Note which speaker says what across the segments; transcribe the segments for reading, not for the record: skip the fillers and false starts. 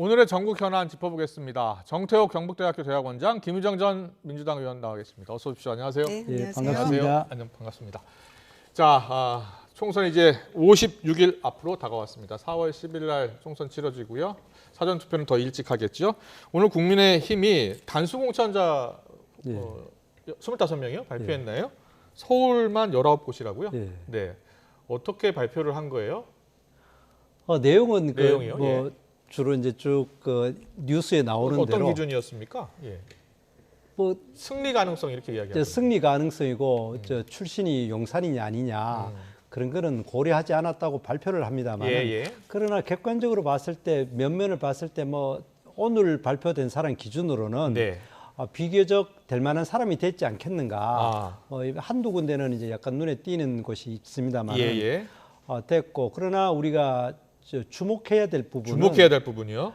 Speaker 1: 오늘의 전국 현안 짚어보겠습니다. 정태욱 경북대학교 대학원장, 김유정 전 민주당 의원 나와 계십니다. 어서 오십시오. 안녕하세요.
Speaker 2: 네,
Speaker 3: 예,
Speaker 2: 안녕하세요.
Speaker 3: 반갑습니다.
Speaker 1: 안녕, 반갑습니다. 자, 총선 이제 56일 앞으로 다가왔습니다. 4월 10일 날 총선 치러지고요. 사전 투표는 더 일찍 하겠죠. 오늘 국민의힘이 단수 공천자
Speaker 3: 예.
Speaker 1: 25명이요? 발표했나요? 서울만 19곳이라고요?
Speaker 3: 예.
Speaker 1: 네. 어떻게 발표를 한 거예요?
Speaker 3: 내용은
Speaker 1: 내용이요?
Speaker 3: 뭐 주로 이제 쭉 뉴스에 나오는
Speaker 1: 어떤
Speaker 3: 대로
Speaker 1: 기준이었습니까? 예.
Speaker 3: 뭐
Speaker 1: 승리 가능성 이렇게 이야기하죠.
Speaker 3: 승리 가능성이고 출신이 용산이냐 아니냐 그런 거는 고려하지 않았다고 발표를 합니다만 그러나 객관적으로 봤을 때 면면을 봤을 때 뭐 오늘 발표된 사람 기준으로는
Speaker 1: 네.
Speaker 3: 비교적 될 만한 사람이 됐지 않겠는가. 뭐 한두 군데는 이제 약간 눈에 띄는 곳이 있습니다만 됐고 그러나 우리가 주목해야 될 부분이요.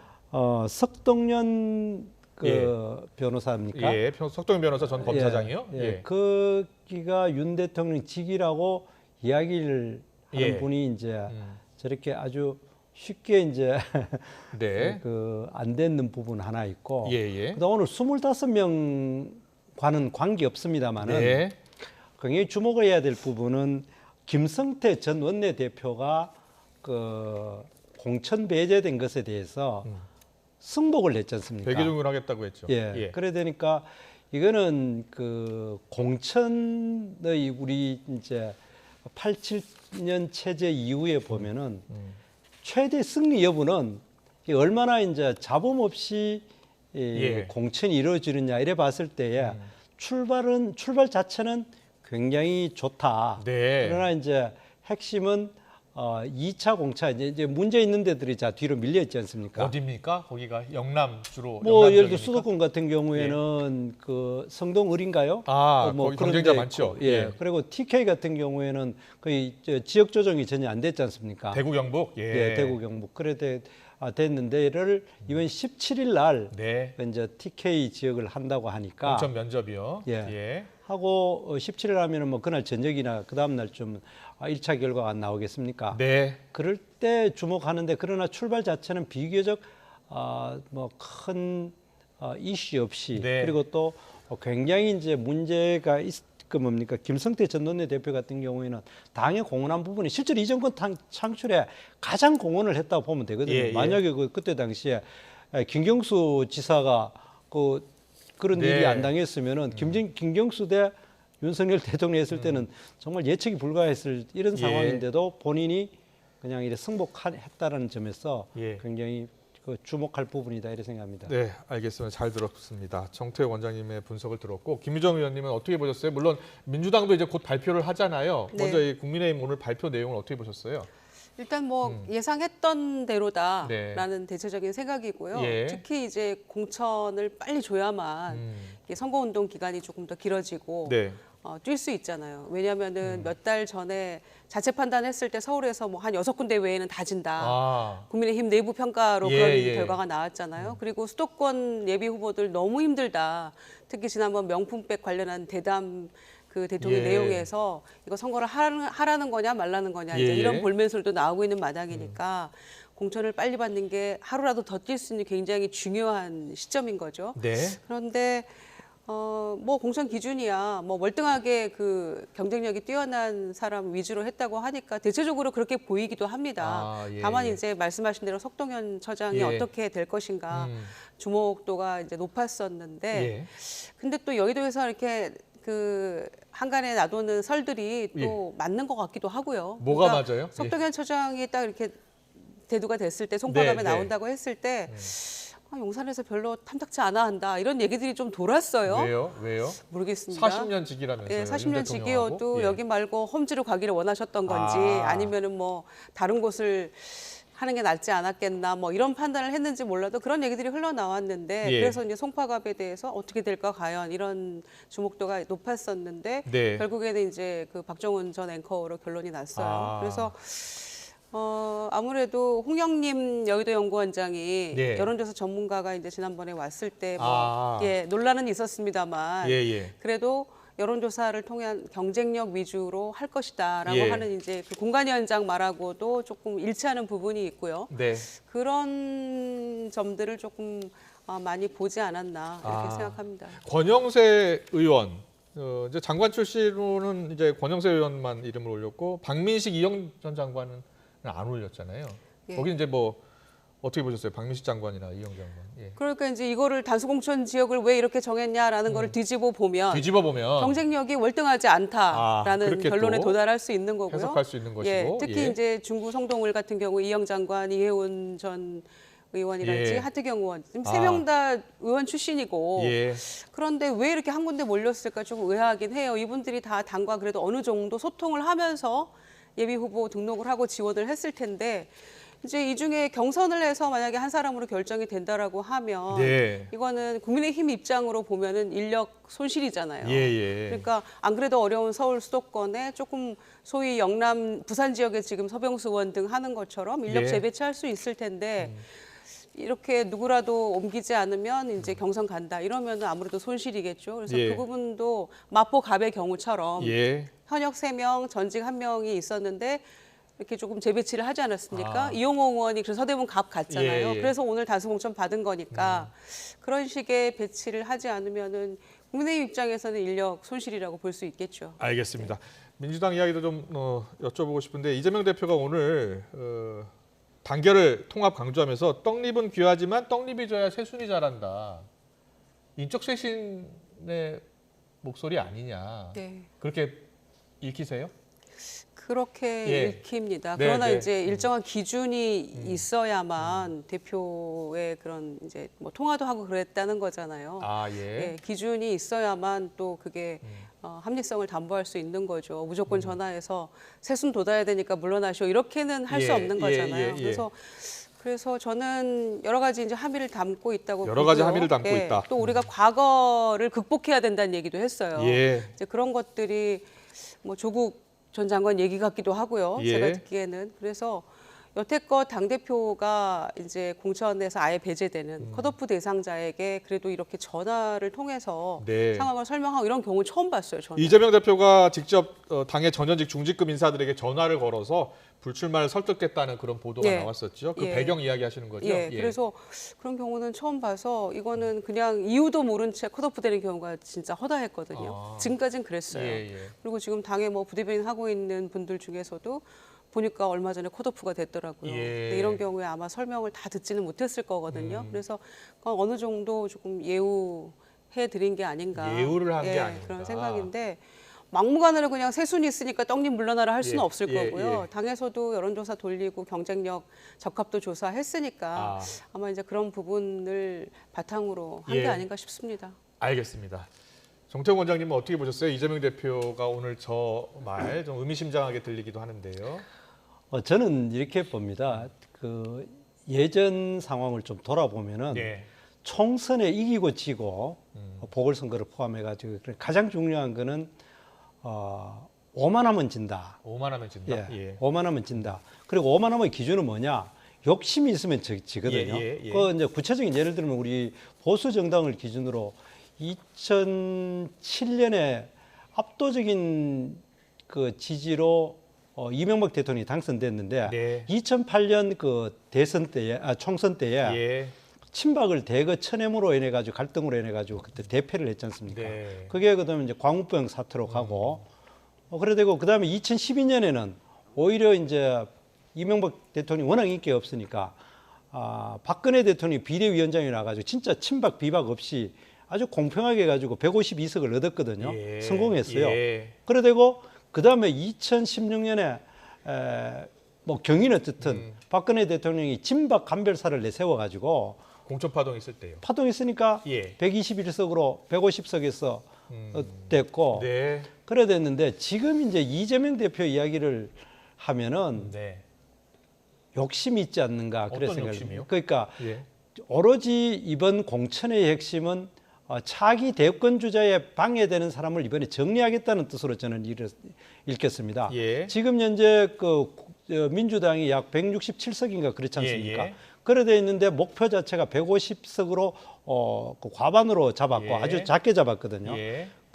Speaker 3: 석동현 변호사입니까?
Speaker 1: 예, 석동현 변호사 전 검사장이요.
Speaker 3: 거기가 윤 대통령 직이라고 이야기를 하는 분이 이제 저렇게 아주 쉽게 이제 안 되는 부분 하나 있고, 그다음 오늘 25명과는 관계 없습니다만은 굉장히 주목해야 될 부분은 김성태 전 원내대표가 공천 배제된 것에 대해서 승복을 냈지 않습니까?
Speaker 1: 백의종을 하겠다고 했죠.
Speaker 3: 그래 되니까 이거는 공천의 우리 이제 87년 체제 이후에 보면은 최대 승리 여부는 얼마나 이제 잡음 없이 공천이 이루어지느냐 이래 봤을 때에 출발 자체는 굉장히 좋다. 그러나 이제 핵심은 2차 공차 이제 문제 있는 데들이 뒤로 밀려 있지 않습니까?
Speaker 1: 어디입니까? 거기가 영남 주로.
Speaker 3: 뭐 예를 들어 수도권 같은 경우에는 성동 을인가요?
Speaker 1: 뭐 거기 경쟁자 많죠.
Speaker 3: 그리고 TK 같은 경우에는 거의 지역 조정이 전혀 안 됐지 않습니까?
Speaker 1: 대구 경북.
Speaker 3: 대구 경북. 그래 됐는데를 이번 17일 날 이제 TK 지역을 한다고 하니까
Speaker 1: 공천 면접이요.
Speaker 3: 하고 17일 하면은 뭐 그날 저녁이나 그 다음 날 좀 1차 결과가 나오겠습니까? 그럴 때 주목하는데 그러나 출발 자체는 비교적 뭐 큰 이슈 없이 그리고 또 굉장히 이제 문제가 뭡니까 김성태 전 원내대표 같은 경우에는 당에 공헌한 부분이 실제로 이 정권 창출에 가장 공헌을 했다고 보면 되거든요. 만약에 그때 당시에 김경수 지사가 그런 일이 안 당했으면은 김경수 대 윤석열 대통령 했을 때는 정말 예측이 불가했을 이런 상황인데도 본인이 그냥 이렇게 승복했다라는 점에서 굉장히 주목할 부분이다 이렇게 생각합니다.
Speaker 1: 네, 알겠습니다. 잘 들었습니다. 정태욱 원장님의 분석을 들었고 김유정 의원님은 어떻게 보셨어요? 물론 민주당도 이제 곧 발표를 하잖아요. 먼저 이 국민의힘 오늘 발표 내용을 어떻게 보셨어요?
Speaker 2: 일단 뭐 예상했던 대로다라는 대체적인 생각이고요. 특히 이제 공천을 빨리 줘야만 선거운동 기간이 조금 더 길어지고 뛸 수 있잖아요. 왜냐하면은 몇 달 전에 자체 판단했을 때 서울에서 뭐 한 6군데 외에는 다 진다. 국민의힘 내부 평가로 그런 결과가 나왔잖아요. 그리고 수도권 예비 후보들 너무 힘들다. 특히 지난번 명품백 관련한 대담 대통령 내용에서 이거 선거를 하라는 거냐 말라는 거냐 이제 이런 볼멘술도 나오고 있는 마당이니까 공천을 빨리 받는 게 하루라도 더 뛸 수 있는 굉장히 중요한 시점인 거죠. 그런데 뭐 공천 기준이야 뭐 월등하게 경쟁력이 뛰어난 사람 위주로 했다고 하니까 대체적으로 그렇게 보이기도 합니다. 다만 이제 말씀하신 대로 석동현 처장이 어떻게 될 것인가 주목도가 이제 높았었는데 근데 또 여의도에서 이렇게 한간에 나도는 설들이 또 맞는 것 같기도 하고요.
Speaker 1: 뭐가 맞아요?
Speaker 2: 석동현 처장이 딱 이렇게 대두가 됐을 때 송파갑에 나온다고 했을 때 용산에서 별로 탐탁치 않아 한다 이런 얘기들이 좀 돌았어요.
Speaker 1: 왜요?
Speaker 2: 모르겠습니다.
Speaker 1: 40년 직이라면서요.
Speaker 2: 40년 직이어도 여기 말고 험지로 가기를 원하셨던 건지 아니면은 뭐 다른 곳을 하는 게 낫지 않았겠나 뭐 이런 판단을 했는지 몰라도 그런 얘기들이 흘러나왔는데 그래서 이제 송파갑에 대해서 어떻게 될까 과연 이런 주목도가 높았었는데 결국에는 이제 박정훈 전 앵커로 결론이 났어요. 그래서 아무래도 홍영림 여의도 연구원장이 여론조사 전문가가 이제 지난번에 왔을 때 뭐 논란은 있었습니다만 그래도 여론조사를 통한 경쟁력 위주로 할 것이다라고
Speaker 1: 예.
Speaker 2: 하는 이제 그 공관위원장 말하고도 조금 일치하는 부분이 있고요.
Speaker 1: 네.
Speaker 2: 그런 점들을 조금 많이 보지 않았나 이렇게 생각합니다.
Speaker 1: 권영세 의원, 이제 장관 출신으로는 이제 권영세 의원만 이름을 올렸고 박민식, 이영 전 장관은 안 올렸잖아요.
Speaker 2: 예.
Speaker 1: 거기 이제 뭐 어떻게 보셨어요? 박민식 장관이나 이영 장관. 예.
Speaker 2: 그러니까 이제 이거를 단수공천 지역을 왜 이렇게 정했냐라는 거를 뒤집어 보면 경쟁력이 월등하지 않다라는
Speaker 1: 그렇게
Speaker 2: 결론에
Speaker 1: 또
Speaker 2: 도달할 수 있는 거고요.
Speaker 1: 해석할 수 있는 것이고.
Speaker 2: 예, 특히 이제 중구 성동을 같은 경우 이영 장관, 이혜원 전 의원이랄지
Speaker 1: 예.
Speaker 2: 하트경 의원 지금 세 명 다 의원 출신이고
Speaker 1: 예.
Speaker 2: 그런데 왜 이렇게 한 군데 몰렸을까 조금 의아하긴 해요. 이분들이 다 당과 그래도 어느 정도 소통을 하면서 예비 후보 등록을 하고 지원을 했을 텐데 이제 이 중에 경선을 해서 만약에 한 사람으로 결정이 된다라고 하면
Speaker 1: 네.
Speaker 2: 이거는 국민의힘 입장으로 보면은 인력 손실이잖아요.
Speaker 1: 예.
Speaker 2: 그러니까 안 그래도 어려운 서울 수도권에 조금 소위 영남 부산 지역에 지금 서병수 의원 등 하는 것처럼 인력
Speaker 1: 예.
Speaker 2: 재배치할 수 있을 텐데 이렇게 누구라도 옮기지 않으면 이제 경선 간다 이러면 아무래도 손실이겠죠. 그래서
Speaker 1: 예.
Speaker 2: 그 부분도 마포 갑의 경우처럼
Speaker 1: 예.
Speaker 2: 현역 3명, 전직 1명이 있었는데 이렇게 조금 재배치를 하지 않았습니까? 이용호 의원이 그래서 서대문 갑 갔잖아요.
Speaker 1: 예.
Speaker 2: 그래서 오늘 단수공천 받은 거니까 그런 식의 배치를 하지 않으면은 국민의힘 입장에서는 인력 손실이라고 볼 수 있겠죠.
Speaker 1: 알겠습니다. 민주당 이야기도 좀 여쭤보고 싶은데 이재명 대표가 오늘 단결을 통합 강조하면서 떡잎은 귀하지만 떡잎이 져야 새순이 자란다. 인적 쇄신의 목소리 아니냐.
Speaker 2: 네.
Speaker 1: 그렇게 읽히세요?
Speaker 2: 그렇게 읽힙니다.
Speaker 1: 네,
Speaker 2: 그러나
Speaker 1: 네.
Speaker 2: 이제 일정한 기준이 있어야만 대표의 그런 이제 뭐 통화도 하고 그랬다는 거잖아요. 예, 기준이 있어야만 또 그게 합리성을 담보할 수 있는 거죠. 무조건 전화해서 새순 돋아야 되니까 물러나시오 이렇게는 할 수 없는 거잖아요. 그래서 저는 여러 가지 이제 함의를 담고 있다고
Speaker 1: 여러 가지
Speaker 2: 보고요.
Speaker 1: 함의를 담고
Speaker 2: 예,
Speaker 1: 있다.
Speaker 2: 또 우리가 과거를 극복해야 된다는 얘기도 했어요. 이제 그런 것들이 뭐 조국 전 장관 얘기 같기도 하고요. 제가 듣기에는. 그래서 여태껏 당대표가 이제 공천에서 아예 배제되는 컷오프 대상자에게 그래도 이렇게 전화를 통해서 상황을 설명하고 이런 경우 처음 봤어요. 저는.
Speaker 1: 이재명 대표가 직접 당의 전현직 중직급 인사들에게 전화를 걸어서 불출마를 설득했다는 그런 보도가 나왔었죠. 그 배경 이야기 하시는 거죠?
Speaker 2: 그래서 그런 경우는 처음 봐서 이거는 그냥 이유도 모른 채 컷오프 되는 경우가 진짜 허다했거든요. 지금까지는 그랬어요. 그리고 지금 당에 뭐 부대변인 하고 있는 분들 중에서도 보니까 얼마 전에 컷오프가 됐더라고요. 근데 이런 경우에 아마 설명을 다 듣지는 못했을 거거든요. 그래서 어느 정도 조금 예우해 드린 게 아닌가.
Speaker 1: 예우를 한 게 아닌가.
Speaker 2: 그런 생각인데 막무가내로 그냥 새순이 있으니까 떡잎 물러나라 할 수는 없을 거고요. 당에서도 여론조사 돌리고 경쟁력 적합도 조사했으니까 아마 이제 그런 부분을 바탕으로 한 게 아닌가 싶습니다.
Speaker 1: 알겠습니다. 정태웅 원장님은 어떻게 보셨어요? 이재명 대표가 오늘 저 말 좀 의미심장하게 들리기도 하는데요.
Speaker 3: 저는 이렇게 봅니다. 그 예전 상황을 좀 돌아보면은 총선에 이기고 지고 보궐선거를 포함해가지고 가장 중요한 거는 오만하면 진다.
Speaker 1: 오만하면 진다.
Speaker 3: 5만 하면 진다. 그리고 5만 하면 기준은 뭐냐? 욕심이 있으면 지거든요. 그 이제 구체적인 예를 들면 우리 보수 정당을 기준으로 2007년에 압도적인 그 지지로 이명박 대통령이 당선됐는데 2008년 그 대선 때에 총선 때에 친박을 대거 천해무로 인해 가지고 갈등으로 인해 가지고 그때 대패를 했지 않습니까? 그게 그다음에 이제 광우병 사태로 가고 그래 되고 그다음에 2012년에는 오히려 이제 이명박 대통령이 워낙 인기가 없으니까 박근혜 대통령이 비대위원장이 나가지고 진짜 친박 비박 없이 아주 공평하게 해가지고 152석을 얻었거든요. 성공했어요. 그래 되고 그 다음에 2016년에 뭐 경위는 어쨌든 박근혜 대통령이 친박 간별사를 내세워가지고
Speaker 1: 공천 파동 있을 때요.
Speaker 3: 파동 있으니까 121석으로 150석에서 됐고 그래 됐는데 지금 이제 이재명 대표 이야기를 하면은 욕심이 있지 않는가 그래 생각해요. 그러니까 오로지 이번 공천의 핵심은 차기 대권 주자에 방해되는 사람을 이번에 정리하겠다는 뜻으로 저는 읽겠습니다. 지금 현재 그 민주당이 약 167석인가 그렇지 않습니까? 그래 돼 있는데 목표 자체가 150석으로 그 과반으로 잡았고 아주 작게 잡았거든요.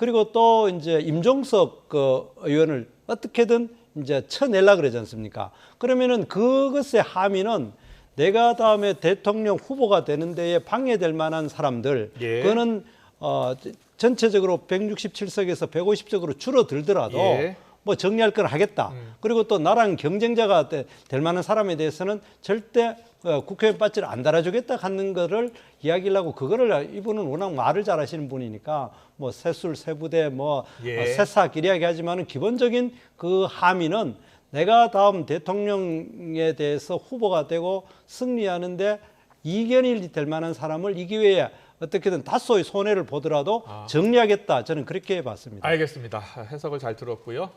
Speaker 3: 그리고 또 이제 임종석 그 의원을 어떻게든 이제 쳐내려 그러지 않습니까? 그러면은 그것의 함의는 내가 다음에 대통령 후보가 되는 데에 방해될 만한 사람들,
Speaker 1: 예.
Speaker 3: 그거는 전체적으로 167석에서 150석으로 줄어들더라도
Speaker 1: 예.
Speaker 3: 뭐 정리할 건 하겠다. 그리고 또 나랑 경쟁자가 될 만한 사람에 대해서는 절대 국회의원 배지를 안 달아주겠다 하는 거를 이야기를 하고, 그거를 이분은 워낙 말을 잘하시는 분이니까 뭐 새술, 새부대, 뭐
Speaker 1: 예.
Speaker 3: 새싹 이야기하지만은 기본적인 그 함의는 내가 다음 대통령에 대해서 후보가 되고 승리하는데 이견이 될 만한 사람을 이 기회에 어떻게든 다소의 손해를 보더라도 정리하겠다. 저는 그렇게 봤습니다.
Speaker 1: 알겠습니다. 해석을 잘 들었고요.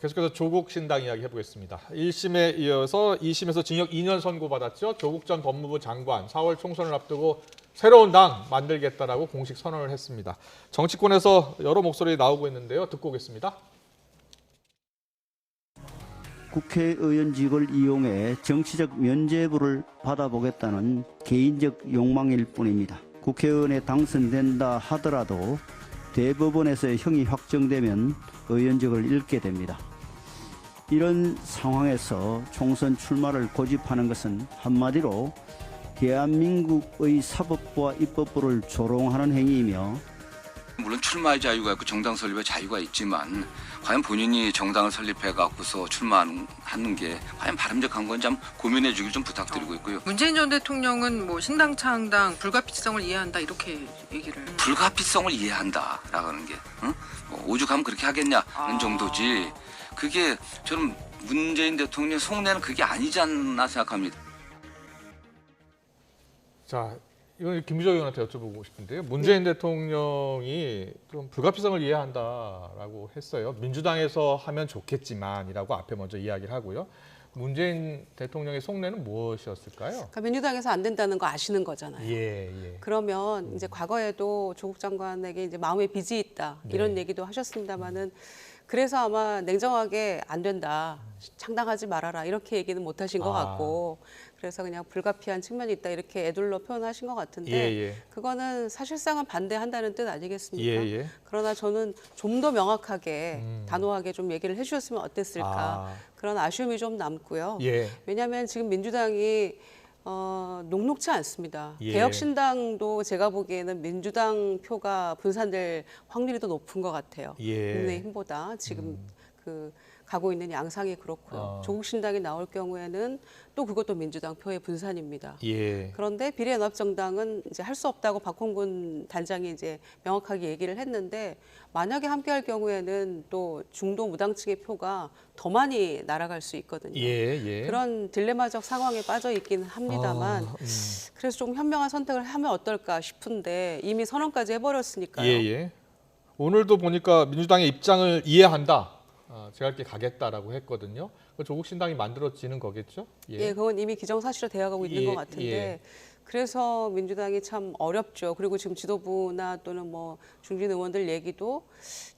Speaker 1: 계속해서 조국 신당 이야기 해보겠습니다. 1심에 이어서 2심에서 징역 2년 선고받았죠. 조국 전 법무부 장관 4월 총선을 앞두고 새로운 당 만들겠다라고 공식 선언을 했습니다. 정치권에서 여러 목소리 나오고 있는데요. 듣고 오겠습니다.
Speaker 4: 국회의원직을 이용해 정치적 면죄부를 받아보겠다는 개인적 욕망일 뿐입니다. 국회의원에 당선된다 하더라도 대법원에서 형이 확정되면 의원직을 잃게 됩니다. 이런 상황에서 총선 출마를 고집하는 것은 한마디로 대한민국의 사법부와 입법부를 조롱하는 행위이며,
Speaker 5: 물론 출마의 자유가 있고 정당 설립의 자유가 있지만 과연 본인이 정당을 설립해 갖고서 출마하는 게 과연 바람직한 건지 좀 고민해 주길 좀 부탁드리고 있고요.
Speaker 6: 문재인 전 대통령은 뭐 신당 창당 불가피성을 이해한다 이렇게 얘기를.
Speaker 5: 불가피성을 이해한다라고 하는 게 뭐 오죽하면 그렇게 하겠냐는 정도지, 그게 저는 문재인 대통령 속내는 그게 아니지 않나 생각합니다.
Speaker 1: 자, 이건 김부정 의원한테 여쭤보고 싶은데요. 문재인 대통령이 좀 불가피성을 이해한다라고 했어요. 민주당에서 하면 좋겠지만이라고 앞에 먼저 이야기를 하고요. 문재인 대통령의 속내는 무엇이었을까요?
Speaker 2: 그러니까 민주당에서 안 된다는 거 아시는 거잖아요.
Speaker 1: 예.
Speaker 2: 그러면 이제 과거에도 조국 장관에게 이제 마음의 빚이 있다 이런 얘기도 하셨습니다만은, 그래서 아마 냉정하게 안 된다, 창당하지 말아라 이렇게 얘기는 못 하신 것 같고, 그래서 그냥 불가피한 측면이 있다 이렇게 애둘러 표현하신 것 같은데, 그거는 사실상은 반대한다는 뜻 아니겠습니까? 그러나 저는 좀 더 명확하게 단호하게 좀 얘기를 해주셨으면 어땠을까, 그런 아쉬움이 좀 남고요. 왜냐하면 지금 민주당이 녹록지 않습니다. 개혁신당도 제가 보기에는 민주당 표가 분산될 확률이 더 높은 것 같아요. 국민의힘보다 지금 그 가고 있는 양상이 그렇고요. 조국 신당이 나올 경우에는 또 그것도 민주당 표의 분산입니다. 그런데 비례연합정당은 이제 할 수 없다고 박홍근 단장이 이제 명확하게 얘기를 했는데, 만약에 함께할 경우에는 또 중도 무당층의 표가 더 많이 날아갈 수 있거든요. 그런 딜레마적 상황에 빠져 있긴 합니다만, 그래서 좀 현명한 선택을 하면 어떨까 싶은데 이미 선언까지 해버렸으니까요.
Speaker 1: 오늘도 보니까 민주당의 입장을 이해한다. 제가 이렇게 가겠다라고 했거든요. 조국 신당이 만들어지는 거겠죠?
Speaker 2: 그건 이미 기정사실화 되어가고 있는 것 같은데, 그래서 민주당이 참 어렵죠. 그리고 지금 지도부나 또는 뭐 중진 의원들 얘기도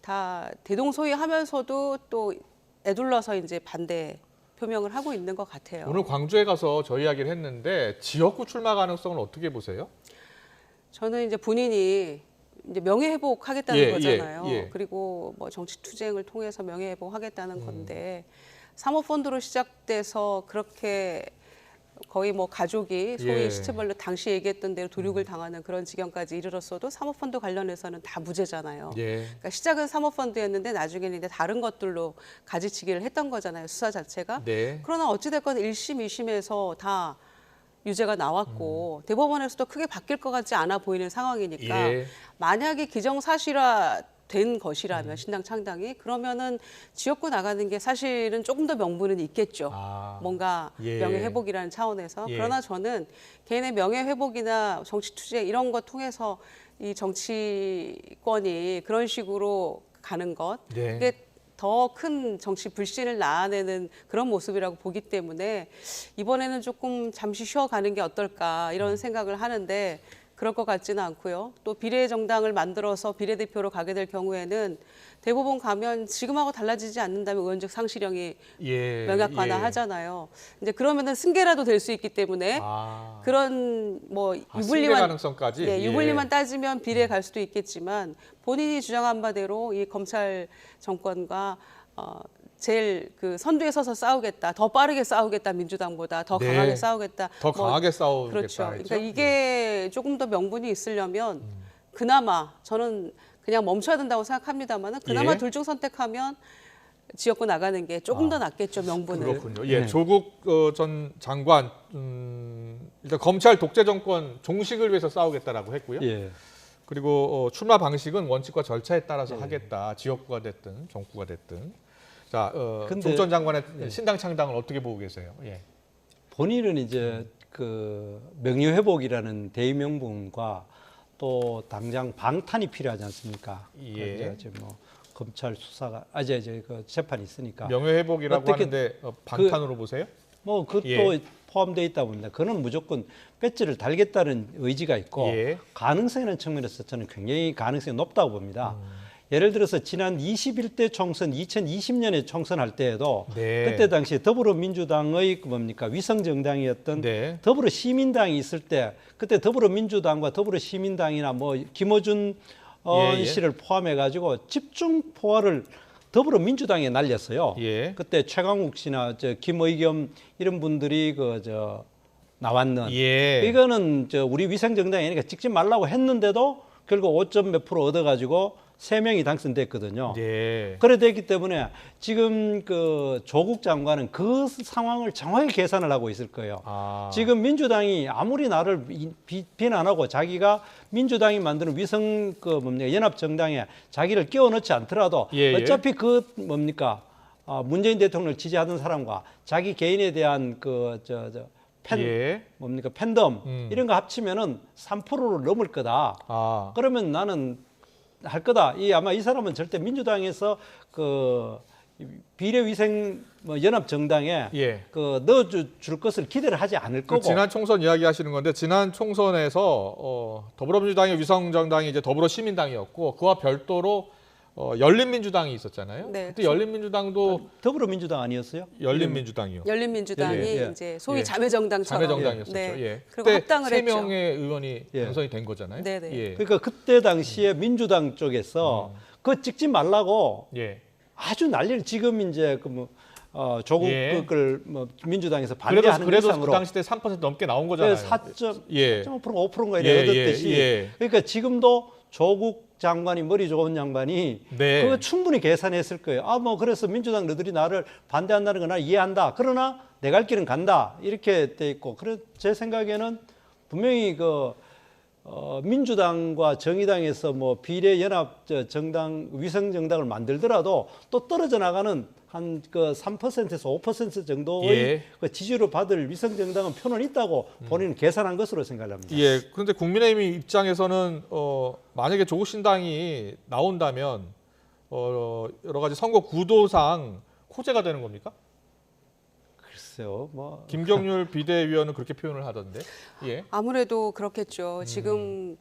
Speaker 2: 다 대동소이하면서도 또 애둘러서 이제 반대 표명을 하고 있는 것 같아요.
Speaker 1: 오늘 광주에 가서 저 이야기를 했는데 지역구 출마 가능성은 어떻게 보세요?
Speaker 2: 저는 이제 본인이 이제 명예회복하겠다는 거잖아요. 그리고 뭐 정치투쟁을 통해서 명예회복하겠다는 건데, 사모펀드로 시작돼서 그렇게 거의 뭐 가족이 소위 시체벌로 당시 얘기했던 대로 도륙을 당하는 그런 지경까지 이르렀어도 사모펀드 관련해서는 다 무죄잖아요. 그러니까 시작은 사모펀드였는데 나중에는 이제 다른 것들로 가지치기를 했던 거잖아요, 수사 자체가. 그러나 어찌됐건 1심, 2심에서 다 유죄가 나왔고 대법원에서도 크게 바뀔 것 같지 않아 보이는 상황이니까, 만약에 기정사실화 된 것이라면 신당 창당이, 그러면은 지역구 나가는 게 사실은 조금 더 명분은 있겠죠. 뭔가 명예회복이라는 차원에서. 그러나 저는 개인의 명예회복이나 정치투쟁 이런 것 통해서 이 정치권이 그런 식으로 가는 것, 이게 더 큰 정치 불신을 낳아내는 그런 모습이라고 보기 때문에 이번에는 조금 잠시 쉬어가는 게 어떨까 이런 생각을 하는데, 그럴 것 같지는 않고요. 또 비례정당을 만들어서 비례대표로 가게 될 경우에는 대부분 가면 지금하고 달라지지 않는다면 의원직 상실형이 명약화나 하잖아요. 이제 그러면은 승계라도 될 수 있기 때문에 그런 뭐
Speaker 1: 승계 가능성까지
Speaker 2: 유불리만 따지면 비례에 갈 수도 있겠지만 본인이 주장한 바대로 이 검찰 정권과 제일 그 선두에 서서 싸우겠다, 더 빠르게 싸우겠다, 민주당보다 더 강하게 싸우겠다,
Speaker 1: 더 강하게 싸우겠다.
Speaker 2: 그렇죠. 그러니까 이게 조금 더 명분이 있으려면 그나마 저는 그냥 멈춰야 된다고 생각합니다만은 그나마 둘 중 선택하면 지역구 나가는 게 조금 더 낫겠죠, 명분은.
Speaker 1: 그렇군요. 예, 조국 전 장관 일단 검찰 독재 정권 종식을 위해서 싸우겠다라고 했고요.
Speaker 3: 예.
Speaker 1: 그리고 출마 방식은 원칙과 절차에 따라서 하겠다. 지역구가 됐든 정구가 됐든. 자, 조 전 장관의 신당 창당을 어떻게 보고 계세요? 예.
Speaker 3: 본인은 이제 그 명예회복이라는 대의명분과 또 당장 방탄이 필요하지 않습니까?
Speaker 1: 예.
Speaker 3: 이제 뭐 검찰 수사가 이제 그 재판이 있으니까
Speaker 1: 명예회복이라고 하는데 방탄으로 보세요?
Speaker 3: 뭐 그것도 포함되어 있다 보니다. 그는 무조건 배지를 달겠다는 의지가 있고 가능성이라는 측면에서 저는 굉장히 가능성이 높다고 봅니다. 예를 들어서 지난 21대 총선 2020년에 총선할 때에도 그때 당시에 더불어민주당의 뭡니까 위성정당이었던 더불어시민당이 있을 때 그때 더불어민주당과 더불어시민당이나 뭐 김어준 씨를 포함해 가지고 집중 포화를 더불어민주당에 날렸어요. 그때 최강욱 씨나 김의겸 이런 분들이 나왔는 이거는 우리 위성정당이니까 찍지 말라고 했는데도 결국 5점 몇 프로 얻어가지고 3명이 당선됐거든요. 그래 됐기 때문에 지금 그 조국 장관은 그 상황을 정확히 계산을 하고 있을 거예요. 지금 민주당이 아무리 나를 비난하고 자기가 민주당이 만드는 위성 연합정당에 자기를 끼워 넣지 않더라도 어차피 문재인 대통령을 지지하던 사람과 자기 개인에 대한 팬덤 이런 거 합치면은 3%를 넘을 거다. 그러면 나는 할 거다. 아마 이 사람은 절대 민주당에서 비례위생 연합 정당에 넣어줄 것을 기대를 하지 않을 거고.
Speaker 1: 지난 총선 이야기하시는 건데 지난 총선에서 더불어민주당의 위성정당이 이제 더불어시민당이었고 그와 별도로 열린민주당이 있었잖아요. 그때 열린민주당도
Speaker 3: 더불어민주당 아니었어요?
Speaker 1: 열린민주당이요.
Speaker 2: 열린민주당이 이제 소위 자매정당처럼.
Speaker 1: 자매정당이었었죠.
Speaker 2: 그리고 합당을 했죠.
Speaker 1: 3명의 의원이 당선이 된 거잖아요.
Speaker 3: 그러니까 그때 당시에 민주당 쪽에서 그거 찍지 말라고 아주 난리를 지금 이제 조국 그걸 민주당에서 반대하는
Speaker 1: 그래도
Speaker 3: 이상으로
Speaker 1: 그 당시 때 3% 넘게 나온 거잖아요.
Speaker 3: 4.5%, 5%인가 이래 얻었듯이. 그러니까 지금도 조국 장관이 머리 좋은 장관이 그거 충분히 계산했을 거예요. 그래서 민주당 너희들이 나를 반대한다는 건 나 이해한다. 그러나 내 갈 길은 간다. 이렇게 돼 있고. 제 생각에는 분명히 민주당과 정의당에서 비례 연합 정당 위성 정당을 만들더라도 또 떨어져 나가는 한 3%에서 5% 정도의 지지를 받을 위성 정당은 표는 있다고 본인은 계산한 것으로 생각합니다.
Speaker 1: 그런데 국민의힘 입장에서는 만약에 조국 신당이 나온다면 여러 가지 선거 구도상 호재가 되는 겁니까?
Speaker 3: 글쎄요.
Speaker 1: 김경률 비대위원은 그렇게 표현을 하던데.
Speaker 2: 아무래도 그렇겠죠. 지금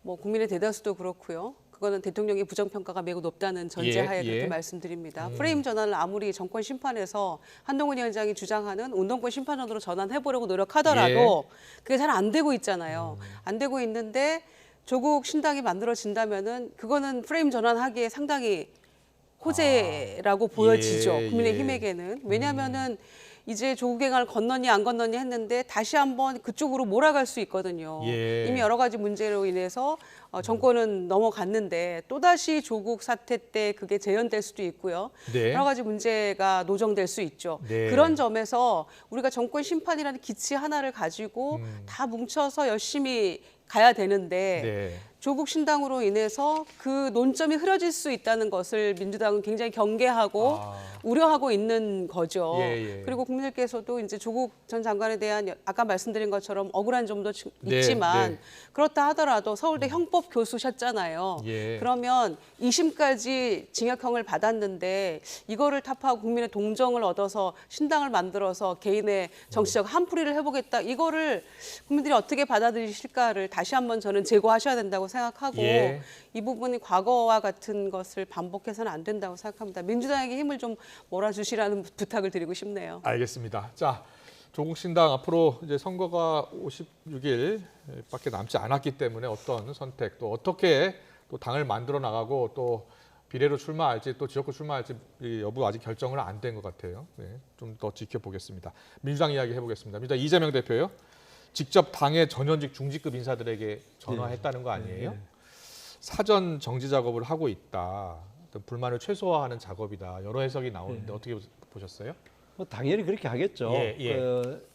Speaker 2: 국민의 대다수도 그렇고요. 그거는 대통령의 부정평가가 매우 높다는 전제하에 그렇게 말씀드립니다. 프레임 전환을 아무리 정권 심판에서 한동훈 위원장이 주장하는 운동권 심판원으로 전환해보려고 노력하더라도 그게 잘 안 되고 있잖아요. 안 되고 있는데 조국 신당이 만들어진다면은 그거는 프레임 전환하기에 상당히 호재라고 보여지죠. 국민의힘에게는. 왜냐하면은 이제 조국행을 건너니 안 건너니 했는데 다시 한번 그쪽으로 몰아갈 수 있거든요. 이미 여러 가지 문제로 인해서 정권은 넘어갔는데 또다시 조국 사태 때 그게 재현될 수도 있고요. 여러 가지 문제가 노정될 수 있죠. 그런 점에서 우리가 정권 심판이라는 기치 하나를 가지고 다 뭉쳐서 열심히 가야 되는데 조국 신당으로 인해서 그 논점이 흐려질 수 있다는 것을 민주당은 굉장히 경계하고 우려하고 있는 거죠. 그리고 국민들께서도 이제 조국 전 장관에 대한 아까 말씀드린 것처럼 억울한 점도 있지만 그렇다 하더라도 서울대 형법 교수셨잖아요. 그러면 2심까지 징역형을 받았는데 이거를 타파하고 국민의 동정을 얻어서 신당을 만들어서 개인의 정치적 한풀이를 해보겠다. 이거를 국민들이 어떻게 받아들이실까를 다시 한번 저는 제고하셔야 된다고 생각하고 이 부분이 과거와 같은 것을 반복해서는 안 된다고 생각합니다. 민주당에게 힘을 좀 몰아주시라는 부탁을 드리고 싶네요.
Speaker 1: 알겠습니다. 자, 조국 신당 앞으로 이제 선거가 56일밖에 남지 않았기 때문에 어떤 선택 또 어떻게 또 당을 만들어 나가고 또 비례로 출마할지 또 지역구 출마할지 여부 아직 결정은 안 된 것 같아요. 네, 좀 더 지켜보겠습니다. 민주당 이야기 해보겠습니다. 민주당 이재명 대표요. 직접 당의 전현직 중직급 인사들에게 전화했다는 거 아니에요? 사전 정지 작업을 하고 있다. 불만을 최소화하는 작업이다. 여러 해석이 나오는데 어떻게 보셨어요?
Speaker 3: 뭐 당연히 그렇게 하겠죠. 그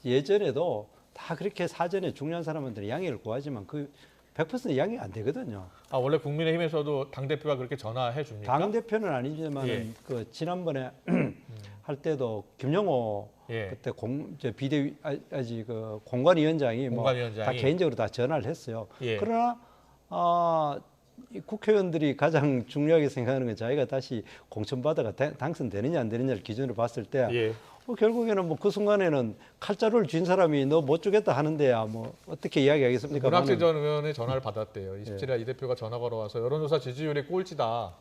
Speaker 3: 예전에도 다 그렇게 사전에 중요한 사람한테 양해를 구하지만 그 100% 양해 안 되거든요.
Speaker 1: 아, 원래 국민의힘에서도 당 대표가 그렇게 전화해 줍니까?
Speaker 3: 당 대표는 아니지만 그 지난번에 할 때도 김영호 그때 비대위 그 공관위원장이 뭐 다 개인적으로 다 전화를 했어요. 그러나 이 국회의원들이 가장 중요하게 생각하는 건 자기가 다시 공천받아가 당선되느냐 안 되느냐를 기준으로 봤을 때 결국에는 뭐 그 순간에는 칼자루를 쥔 사람이 너 못 주겠다 하는데야 뭐 어떻게 이야기하겠습니까?
Speaker 1: 문학재 전 의원의 전화를 받았대요. 27일 이 대표가 전화 걸어와서 여론조사 지지율이 꼴찌다.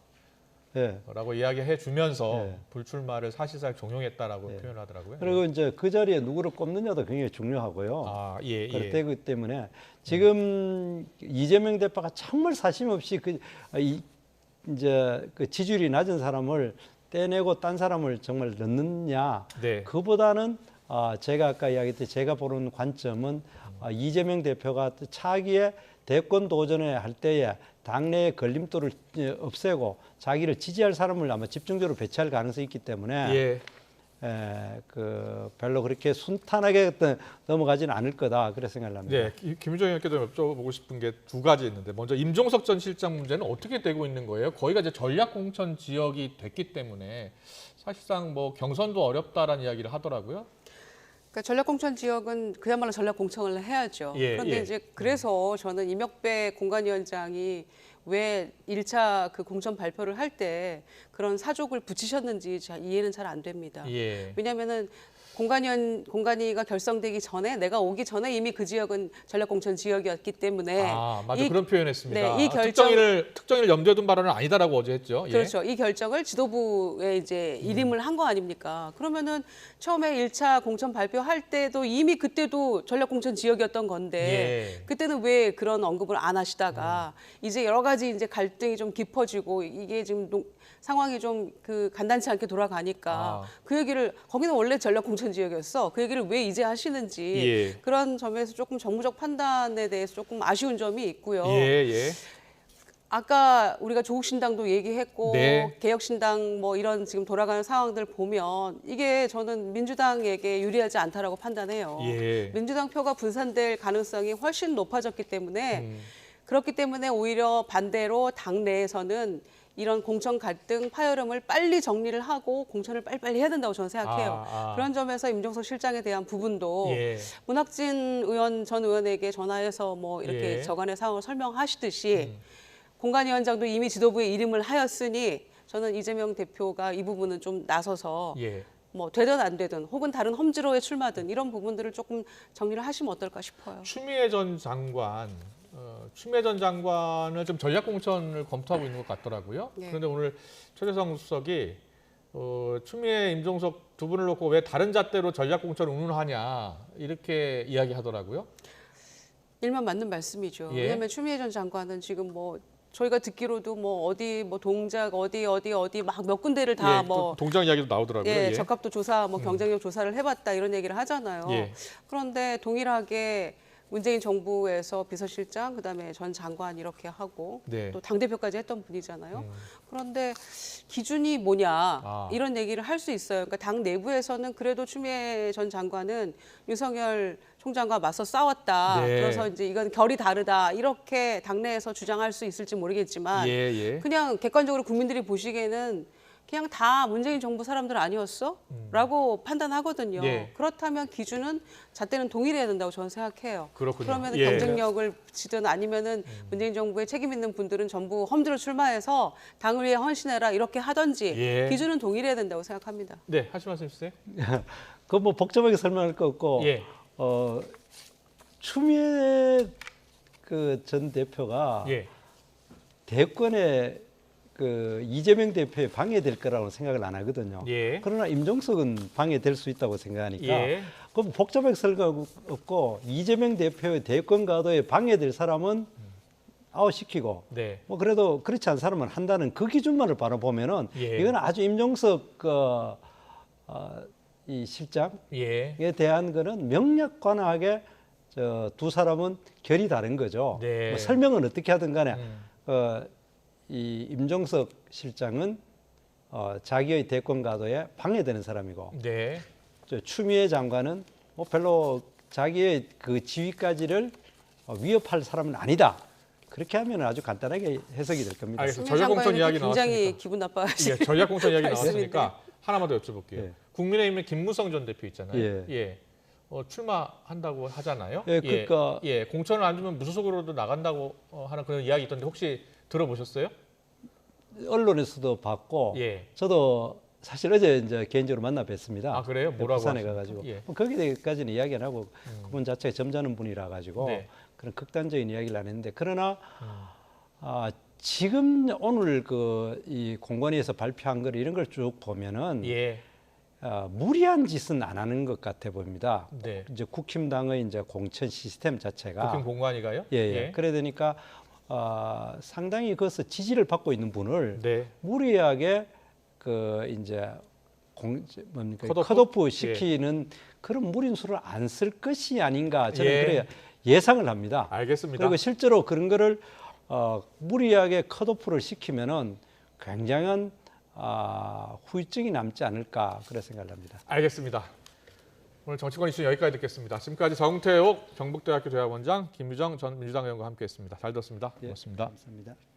Speaker 1: 라고 이야기해 주면서 불출마를 사실상 종용했다라고 표현하더라고요.
Speaker 3: 그리고 이제 그 자리에 누구를 꼽느냐도 굉장히 중요하고요. 그렇기 때문에 지금 이재명 대표가 정말 사심 없이 이제 그 지지율이 낮은 사람을 떼내고 딴 사람을 정말 넣느냐. 그보다는 제가 아까 이야기했듯이 제가 보는 관점은 이재명 대표가 차기에 대권 도전에 할 때에 당내의 걸림돌을 없애고 자기를 지지할 사람을 아마 집중적으로 배치할 가능성이 있기 때문에 별로 그렇게 순탄하게 넘어가지는 않을 거다 그렇게 생각을 합니다.
Speaker 1: 김유정 의원께도 여쭤보고 싶은 게 두 가지 있는데 먼저 임종석 전 실장 문제는 어떻게 되고 있는 거예요? 거기가 이제 전략 공천 지역이 됐기 때문에 사실상 뭐 경선도 어렵다라는 이야기를 하더라고요.
Speaker 2: 그러니까 전략공천 지역은 그야말로 전략공천을 해야죠. 그런데 이제 그래서 저는 이명박 공관위원장이 왜 1차 그 공천 발표를 할 때 그런 사족을 붙이셨는지 이해는 잘 안 됩니다. 왜냐하면은 공관위가 결성되기 전에 내가 오기 전에 이미 그 지역은 전략공천 지역이었기 때문에
Speaker 1: 맞아 그런 표현했습니다.
Speaker 2: 이
Speaker 1: 특정인을 염두에 둔 발언은 아니다라고 어제 했죠.
Speaker 2: 그렇죠. 이 결정을 지도부에 이제 일임을 한 거 아닙니까? 그러면은 처음에 1차 공천 발표할 때도 이미 그때도 전략공천 지역이었던 건데 그때는 왜 그런 언급을 안 하시다가 이제 여러 가지 이제 갈등이 좀 깊어지고 이게 지금 상황이 좀 그 간단치 않게 돌아가니까 그 얘기를 거기는 원래 전략공천 지역이었어. 그 얘기를 왜 이제 하시는지 그런 점에서 조금 정무적 판단에 대해서 조금 아쉬운 점이 있고요. 아까 우리가 조국신당도 얘기했고 개혁신당 뭐 이런 지금 돌아가는 상황들 보면 이게 저는 민주당에게 유리하지 않다라고 판단해요. 민주당 표가 분산될 가능성이 훨씬 높아졌기 때문에 그렇기 때문에 오히려 반대로 당 내에서는 이런 공천 갈등 파열음을 빨리 정리를 하고 공천을 빨리빨리 해야 된다고 저는 생각해요. 그런 점에서 임종석 실장에 대한 부분도 문학진 전 의원에게 전화해서 뭐 이렇게 저간의 상황을 설명하시듯이 공관위원장도 이미 지도부에 일임을 하였으니 저는 이재명 대표가 이 부분은 좀 나서서 뭐 되든 안 되든 혹은 다른 험지로에 출마든 이런 부분들을 조금 정리를 하시면 어떨까 싶어요.
Speaker 1: 추미애 전 장관을 좀 전략 공천을 검토하고 있는 것 같더라고요. 그런데 오늘 최재성 수석이 추미애, 임종석 두 분을 놓고 왜 다른 잣대로 전략 공천을 운운하냐 이렇게 이야기하더라고요.
Speaker 2: 일만 맞는 말씀이죠. 왜냐하면 추미애 전 장관은 지금 뭐 저희가 듣기로도 뭐 어디 뭐 동작 어디 막 몇 군데를 다 뭐
Speaker 1: 동작 이야기도 나오더라고요.
Speaker 2: 적합도 조사, 뭐 경쟁력 조사를 해봤다 이런 얘기를 하잖아요. 그런데 동일하게 문재인 정부에서 비서실장, 그다음에 전 장관 이렇게 하고 또 당대표까지 했던 분이잖아요. 그런데 기준이 뭐냐 이런 얘기를 할 수 있어요. 그러니까 당 내부에서는 그래도 추미애 전 장관은 윤석열 총장과 맞서 싸웠다.
Speaker 1: 네.
Speaker 2: 그래서 이제 이건 결이 다르다. 이렇게 당내에서 주장할 수 있을지 모르겠지만 그냥 객관적으로 국민들이 보시기에는 그냥 다 문재인 정부 사람들 아니었어? 라고 판단하거든요. 그렇다면 기준은 잣대는 동일해야 된다고 저는 생각해요.
Speaker 1: 그렇군요.
Speaker 2: 그러면 경쟁력을 붙이든 아니면은 문재인 정부에 책임 있는 분들은 전부 험지로 출마해서 당을 위해 헌신해라 이렇게 하든지 기준은 동일해야 된다고 생각합니다.
Speaker 1: 네, 하실 말씀 있으세요?
Speaker 3: 그 뭐 복잡하게 설명할 거 없고 추미애 그 전 대표가 대권에 그 이재명 대표에 방해될 거라고 생각을 안 하거든요. 그러나 임종석은 방해될 수 있다고 생각하니까 그럼 복잡하게 설명 없고 이재명 대표의 대권 가도에 방해될 사람은 아웃시키고 뭐 그래도 그렇지 않은 사람은 한다는 그 기준만을 바라보면은 이건 아주 임종석 이 실장에 대한 거는 명약관하게 두 사람은 결이 다른 거죠. 뭐 설명은 어떻게 하든 간에 이 임종석 실장은 자기의 대권 가도에 방해되는 사람이고 추미애 장관은 뭐 별로 자기의 그 지위까지를 위협할 사람은 아니다. 그렇게 하면 아주 간단하게 해석이 될 겁니다.
Speaker 1: 알겠습니다. 전략공천 이야기 나왔으니까.
Speaker 2: 굉장히 기분 나빠하시네요.
Speaker 1: 전략공천 이야기 나왔으니까 하나만 더 여쭤볼게요. 국민의힘의 김무성 전 대표 있잖아요. 출마한다고 하잖아요.
Speaker 3: 그러니까
Speaker 1: 공천을 안 주면 무소속으로도 나간다고 하는 그런 이야기 있던데 혹시 들어보셨어요?
Speaker 3: 언론에서도 봤고 저도 사실 어제 이제 개인적으로 만나 뵀습니다.
Speaker 1: 아 그래요? 뭐라고?
Speaker 3: 부산에 가가지고 거기까지는 이야기 안 하고 그분 자체가 점잖은 분이라 가지고 그런 극단적인 이야기를 안 했는데 그러나 지금 오늘 그 이 공관위에서 발표한 걸 이런 걸 쭉 보면은 무리한 짓은 안 하는 것 같아 봅니다. 이제 국힘당의 이제 공천 시스템 자체가
Speaker 1: 국힘 공관위가요?
Speaker 3: 그래 되니까 상당히 그것을 지지를 받고 있는 분을 무리하게 그 이제 컷오프 시키는 그런 무린수를 안 쓸 것이 아닌가 저는 그래 예상을 합니다.
Speaker 1: 알겠습니다.
Speaker 3: 그리고 실제로 그런 거를 무리하게 컷오프를 시키면은 굉장한 후유증이 남지 않을까 그런 생각을 합니다.
Speaker 1: 알겠습니다. 오늘 정치권 이슈 여기까지 듣겠습니다. 지금까지 정태욱 경북대학교 대학원장 김유정 전 민주당 의원과 함께했습니다. 잘 들었습니다. 고맙습니다.
Speaker 3: 감사합니다.